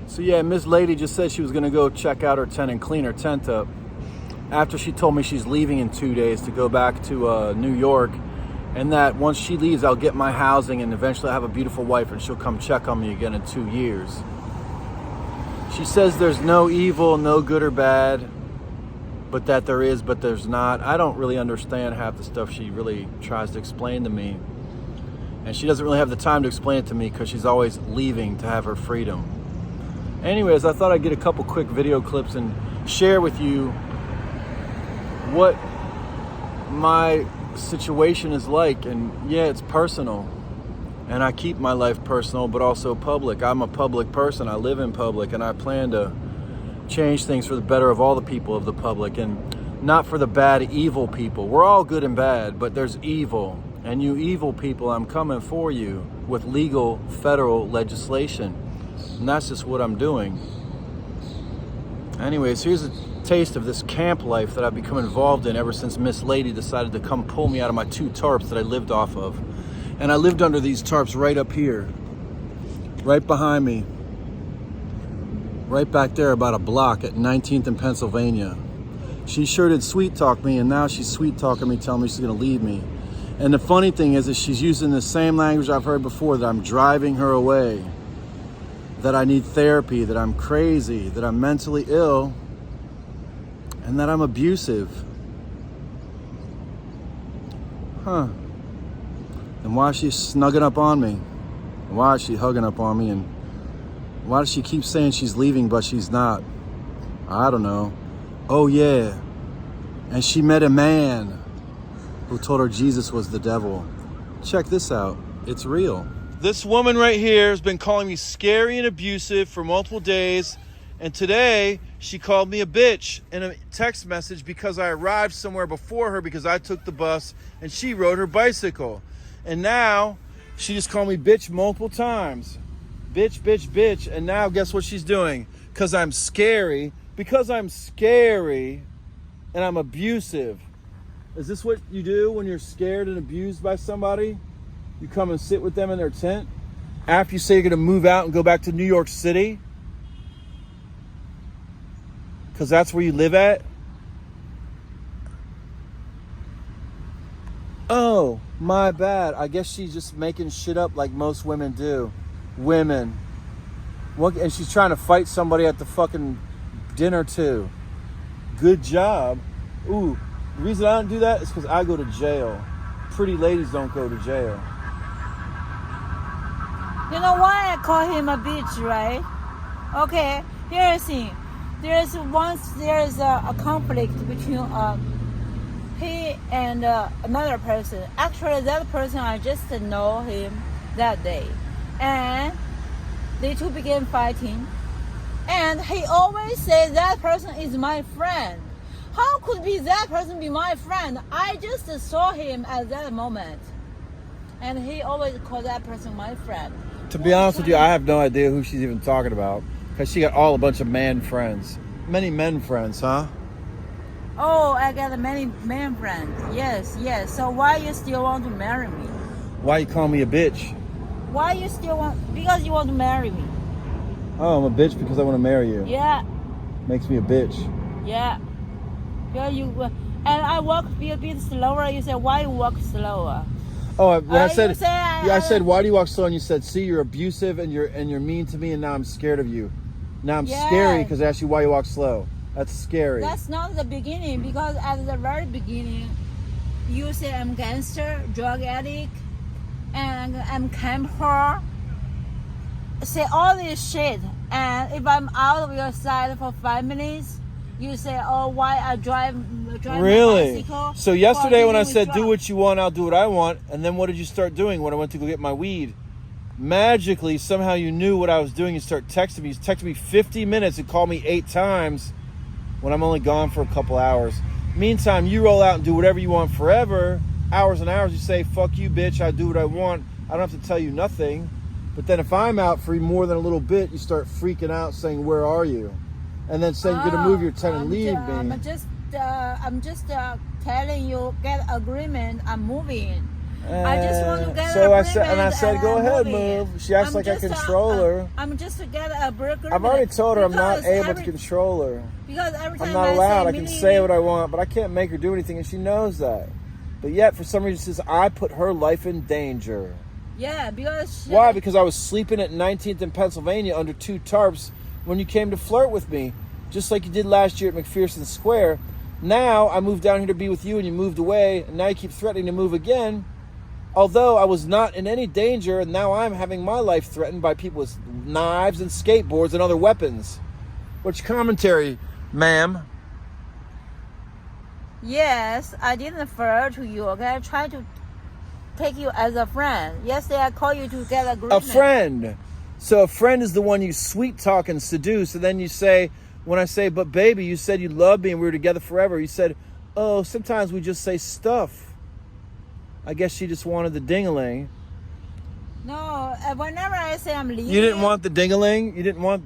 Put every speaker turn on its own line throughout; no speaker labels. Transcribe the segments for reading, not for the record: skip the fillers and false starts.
So yeah, Miss Lady just said she was gonna go check out her tent and clean her tent up after she told me she's leaving in 2 days to go back to New York, and that once she leaves, I'll get my housing and eventually I'll have a beautiful wife and she'll come check on me again in 2 years. She says there's no evil, no good or bad, but that there is, but there's not. I don't really understand half the stuff she really tries to explain to me. And she doesn't really have the time to explain it to me because she's always leaving to have her freedom. Anyways, I thought I'd get a couple quick video clips and share with you what my situation is like. And yeah, it's personal. And I keep my life personal, but also public. I'm a public person. I live in public, and I plan to change things for the better of all the people of the public, and not for the bad, evil people. We're all good and bad, but there's evil. And you evil people, I'm coming for you with legal federal legislation. And that's just what I'm doing. Anyways, here's a taste of this camp life that I've become involved in ever since Miss Lady decided to come pull me out of my 2 tarps that I lived off of. And I lived under these tarps right up here, right behind me, right back there about a block at 19th and Pennsylvania. She sure did sweet talk me, and now she's sweet talking me, telling me she's gonna leave me. And the funny thing is she's using the same language I've heard before, that I'm driving her away, that I need therapy, that I'm crazy, that I'm mentally ill, and that I'm abusive. Huh. And why is she snugging up on me? Why is she hugging up on me? And why does she keep saying she's leaving, but she's not? I don't know. Oh yeah. And she met a man who told her Jesus was the devil. Check this out. It's real. This woman right here has been calling me scary and abusive for multiple days. And today she called me a bitch in a text message because I arrived somewhere before her because I took the bus and she rode her bicycle. And now she just called me bitch multiple times. Bitch, bitch, bitch. And now guess what she's doing? Because I'm scary and I'm abusive. Is this what you do when you're scared and abused by somebody? You come and sit with them in their tent after you say you're going to move out and go back to New York City? Because that's where you live at? Oh, my bad. I guess she's just making shit up like most women do. Women. And she's trying to fight somebody at the fucking dinner too. Good job. Ooh, the reason I don't do that is because I go to jail. Pretty ladies don't go to jail.
You know why I call him a bitch, right? Okay, here's the thing. There's a conflict between he and another person. Actually, that person, I just know him that day. And they two began fighting. And he always says that person is my friend. How could be that person be my friend? I just saw him at that moment. And he always called that person my friend.
To be honest with you, I have no idea who she's even talking about. Because she got a bunch of man friends. Many men friends, huh?
Oh, I got many man friends. Yes. So why you still want to marry me?
Why you call me a bitch?
Why you still want... Because you want to marry me.
Oh, I'm a bitch because I want to marry you.
Yeah.
Makes me a bitch.
Yeah. And I walk a bit slower. You said, why you walk slower?
Oh, when I said,
I
said, why do you walk slow? And you said, see, you're abusive and you're mean to me, and now I'm scared of you. Now I'm scary because I asked you why you walk slow. That's scary.
That's not the beginning, because at the very beginning, you say I'm gangster, drug addict, and I'm camper. Say all this shit, and if I'm out of your side for 5 minutes, you say, oh, why I drive
really?
my bicycle?
So yesterday when I said, do what you want, I'll do what I want, and then what did you start doing when I went to go get my weed? Magically, somehow you knew what I was doing. You start texting me. You texted me 50 minutes and called me 8 times when I'm only gone for a couple hours. Meantime, you roll out and do whatever you want forever. Hours and hours, you say, fuck you, bitch, I do what I want. I don't have to tell you nothing. But then if I'm out for more than a little bit, you start freaking out saying, where are you? And then saying you're going to move your tent and leave me.
I'm just telling you, get agreement, I'm moving. I just want to get
So
an
I said, go ahead,
movie.
move. She acts like I control her.
I'm just to get a burger.
I've already told her I'm not able to control her.
Because every time
I'm not allowed. I can say what I want, but I can't make her do anything, and she knows that. But yet, for some reason, she says I put her life in danger.
Yeah, because
why? Because I was sleeping at 19th in Pennsylvania under 2 tarps when you came to flirt with me, just like you did last year at McPherson Square. Now I moved down here to be with you, and you moved away, and now you keep threatening to move again. Although I was not in any danger, and now I'm having my life threatened by people with knives and skateboards and other weapons. What's your commentary, ma'am?
Yes, I didn't flirt to you. Okay, I tried to take you as a friend. Yesterday I called you to get agreement.
A friend. So a friend is the one you sweet talk and seduce, and then you say, when I say, but baby, you said you loved me and we were together forever. You said, oh, sometimes we just say stuff. I guess she just wanted the ding-a-ling.
No, whenever I say I'm leaving.
You didn't want the ding-a-ling?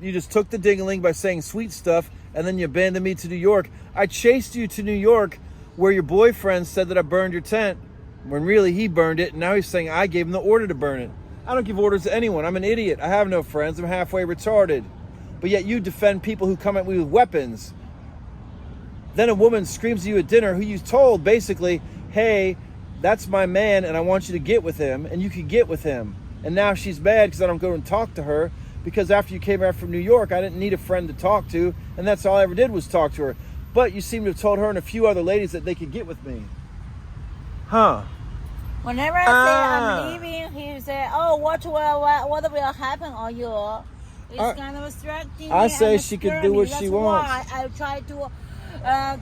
You just took the ding-a-ling by saying sweet stuff, and then you abandoned me to New York. I chased you to New York where your boyfriend said that I burned your tent, when really he burned it, and now he's saying I gave him the order to burn it. I don't give orders to anyone. I'm an idiot. I have no friends. I'm halfway retarded. But yet you defend people who come at me with weapons. Then a woman screams at you at dinner who you told basically, hey, that's my man and I want you to get with him, and you can get with him. And now she's mad because I don't go and talk to her, because after you came back from New York, I didn't need a friend to talk to, and that's all I ever did was talk to her. But you seem to have told her and a few other ladies that they could get with me. Huh.
Whenever I say I'm leaving, he say, oh, what will happen on you? It's kind of threatening.
I say she could do what she wants.
That's why I try to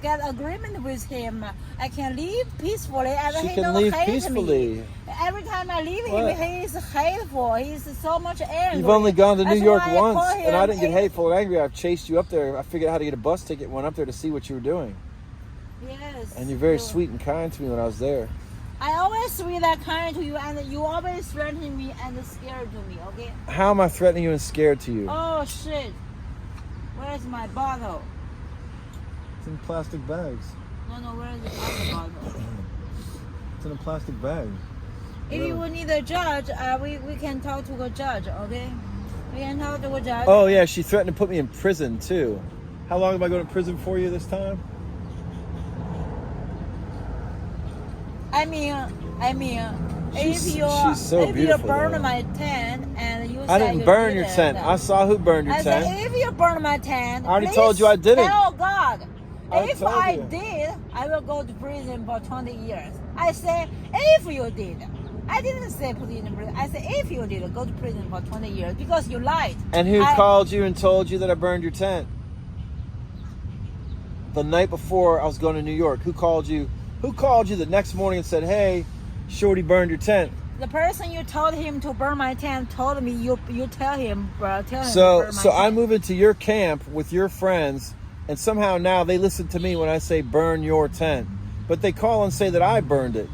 get agreement with him. I can leave peacefully, and
she
he
can
don't
leave
hate
peacefully.
me. Every time I leave him, he is hateful. He's so much angry.
You've only gone to New York once, and I didn't get hateful and angry. I've chased you up there. I figured out how to get a bus ticket and went up there to see what you were doing.
Yes.
And you're very sweet and kind to me when I was there.
I always be that kind to you, and you always threaten me and scared to me, okay?
How am I threatening you and scared to you?
Oh, shit. Where's my bottle?
It's in plastic bags.
No, where's the other bottle?
It's in a plastic bag.
If you need a judge, we can talk to a judge, okay? We can talk to a judge.
Oh, yeah, she threatened to put me in prison, too. How long am I going to prison for you this time?
I mean,
She's so
if you
beautiful,
burn
though.
my tent and you
I
say
didn't
you
burn
did
your
it,
tent. I saw who burned your
I
tent.
said, if you burn my tent,
I already
please
told you I didn't.
Tell God.
I
If
told
I
you.
did, I will go to prison for 20 years. I say, if you did. I didn't say put in prison. I said, if you did, go to prison for 20 years because you lied.
And who called you and told you that I burned your tent? The night before I was going to New York. Who called you? Who called you the next morning and said, hey, Shorty burned your tent?
The person you told him to burn my tent told me you tell him, tell him to burn my
So I
tent.
move into your camp with your friends, and somehow now they listen to me when I say burn your tent. But they call and say that I burned it.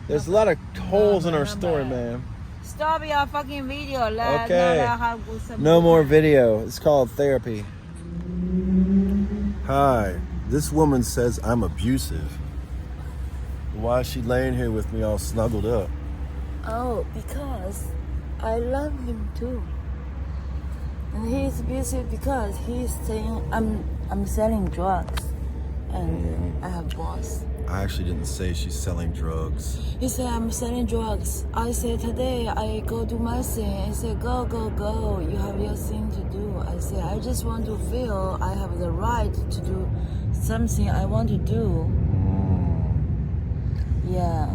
There's a lot of holes in our story, man.
Stop your fucking video.
Okay. No more video. It's called therapy. Hi. This woman says I'm abusive. Why is she laying here with me all snuggled up?
Oh, because I love him too. And he's abusive because he's saying I'm selling drugs and I have boss.
I actually didn't say she's selling drugs.
He said I'm selling drugs. I said today I go do my thing. He said go. You have your thing to do. I said I just want to feel I have the right to do something I want to do. Yeah.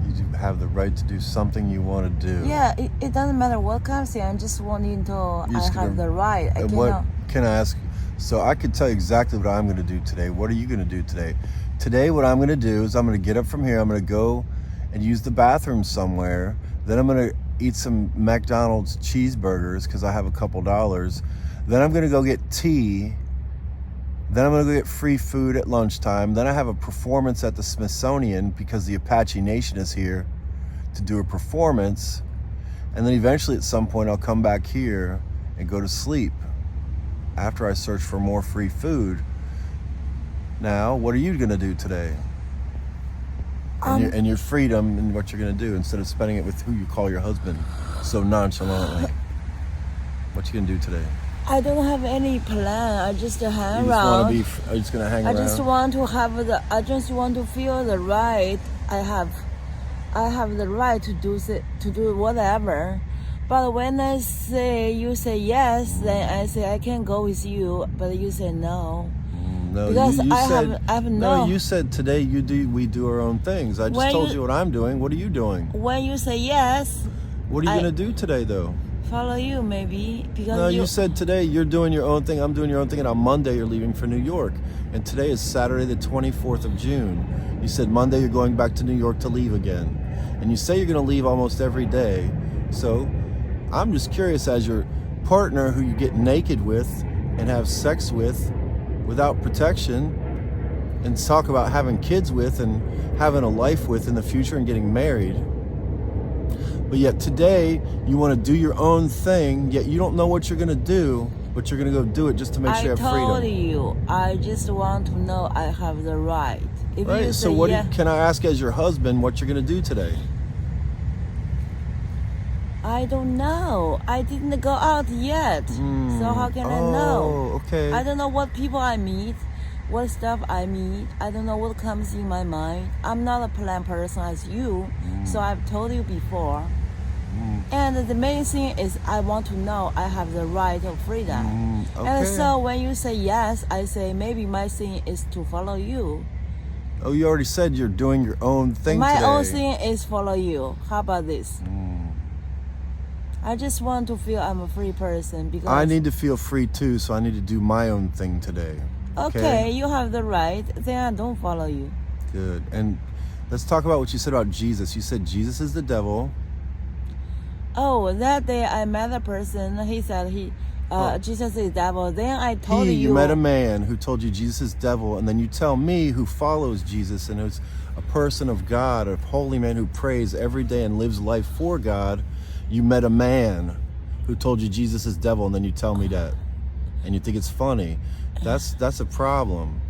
You have the right to do something you want to do.
Yeah, it doesn't matter what kind of thing. I just wanting to. I have the right. I
what
cannot.
can I ask? So I could tell you exactly what I'm going to do today. What are you going to do today? Today, what I'm going to do is I'm going to get up from here. I'm going to go and use the bathroom somewhere. Then I'm going to eat some McDonald's cheeseburgers because I have a couple dollars. Then I'm going to go get tea. Then I'm going to go get free food at lunchtime. Then I have a performance at the Smithsonian because the Apache Nation is here to do a performance. And then eventually at some point I'll come back here and go to sleep after I search for more free food. Now, what are you going to do today? and your freedom and what you're going to do instead of spending it with who you call your husband so nonchalantly. What you going to do today?
I don't have any plan. I just hang
You
around.
are you just going to hang around?
I just want to have I just want to feel the right. I have the right to do whatever. But when you say yes, then I say I can go with you. But you say no.
No,
because
you said,
I have no.
You said today we do our own things. I just told you what I'm doing. What are you doing?
When you say yes,
what are you going to do today, though?
Follow you, maybe. Because
no, you said today you're doing your own thing. I'm doing your own thing. And on Monday, you're leaving for New York. And today is Saturday, the 24th of June. You said Monday you're going back to New York to leave again. And you say you're going to leave almost every day. So I'm just curious, as your partner who you get naked with and have sex with without protection and talk about having kids with and having a life with in the future and getting married. But yet today you want to do your own thing, yet you don't know what you're going to do, but you're going to go do it just to make sure you have freedom.
I told you, I just want to know I have the right. If
right,
you
so
say
what
yeah,
can I ask as your husband what you're going to do today?
I don't know. I didn't go out yet. So how can I know?
Oh, okay.
I don't know what people I meet, what stuff I meet. I don't know what comes in my mind. I'm not a plan person as you, so I've told you before. And the main thing is I want to know I have the right of freedom.
Okay.
And so when you say yes, I say maybe my thing is to follow you.
Oh, you already said you're doing your own thing
My
today.
own thing is follow you. How about this? I just want to feel I'm a free person because
I need to feel free too, so I need to do my own thing today.
Okay, you have the right. Then I don't follow you.
Good. And let's talk about what you said about Jesus. You said Jesus is the devil.
Oh, that day I met a person. He said Jesus is devil. Then I told
You met a man who told you Jesus is devil, and then you tell me, who follows Jesus and who's a person of God, a holy man who prays every day and lives life for God. You met a man who told you Jesus is devil, and then you tell me that, and you think it's funny. That's a problem.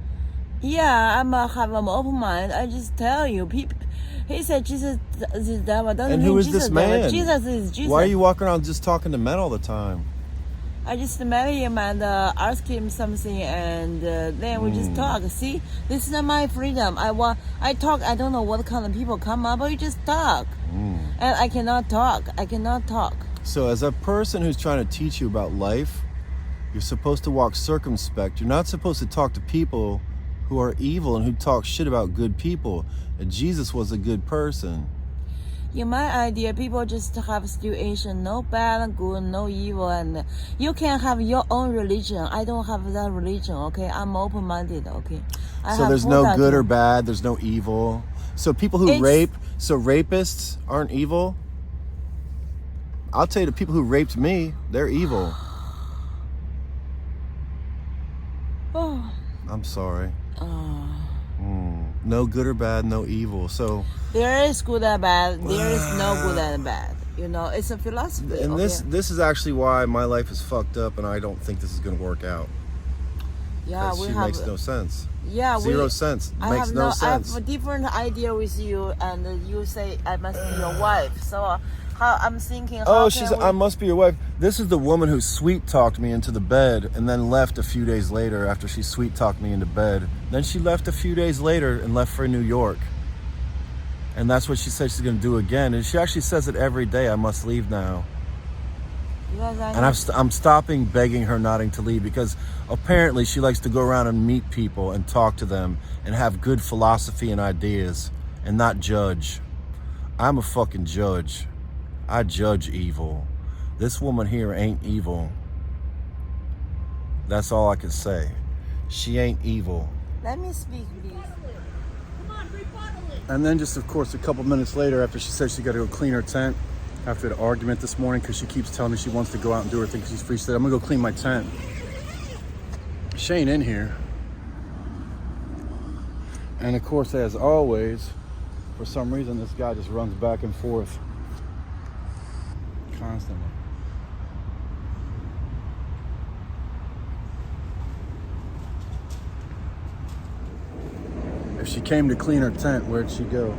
Yeah, have an open mind. I just tell you, he said Jesus is devil. Doesn't
And
mean
who is
Jesus
this man?
devil. Jesus is Jesus.
Why are you walking around just talking to men all the time?
I just met him and asked him something, and then we just talk. See, this is my freedom. I talk. I don't know what kind of people come up, but we just talk. And I cannot talk.
So as a person who's trying to teach you about life, you're supposed to walk circumspect. You're not supposed to talk to people who are evil and who talk shit about good people. And Jesus was a good person.
In my idea, people just have situation, no bad, good, no evil, and you can have your own religion. I don't have that religion, okay? I'm open-minded, okay?
So there's no good or bad, there's no evil. So people who rape, so rapists aren't evil? I'll tell you, the people who raped me, they're evil.
Oh.
I'm sorry. No good or bad, no evil. So
there is good and bad. There is no good and bad. You know, it's a philosophy.
And this is actually why my life is fucked up, and I don't think this is going to work out.
Yeah,
she makes no sense.
Yeah,
zero sense. Makes no sense.
I have a different idea with you, and you say I must be your wife. So I'm thinking.
I must be your wife. This is the woman who sweet talked me into the bed and then left a few days later after she sweet talked me into bed. Then she left a few days later and left for New York. And that's what she said she's going to do again. And she actually says it every day. I must leave now. And I'm stopping begging her not to leave, because apparently she likes to go around and meet people and talk to them and have good philosophy and ideas and not judge. I'm a fucking judge. I judge evil. This woman here ain't evil. That's all I can say. She ain't evil.
Let me speak, please.
And then just, of course, a couple minutes later, after she said she got to go clean her tent, after the argument this morning, because she keeps telling me she wants to go out and do her thing because she's free, she said, I'm going to go clean my tent. She ain't in here. And, of course, as always, for some reason, this guy just runs back and forth constantly. If she came to clean her tent, where'd she go?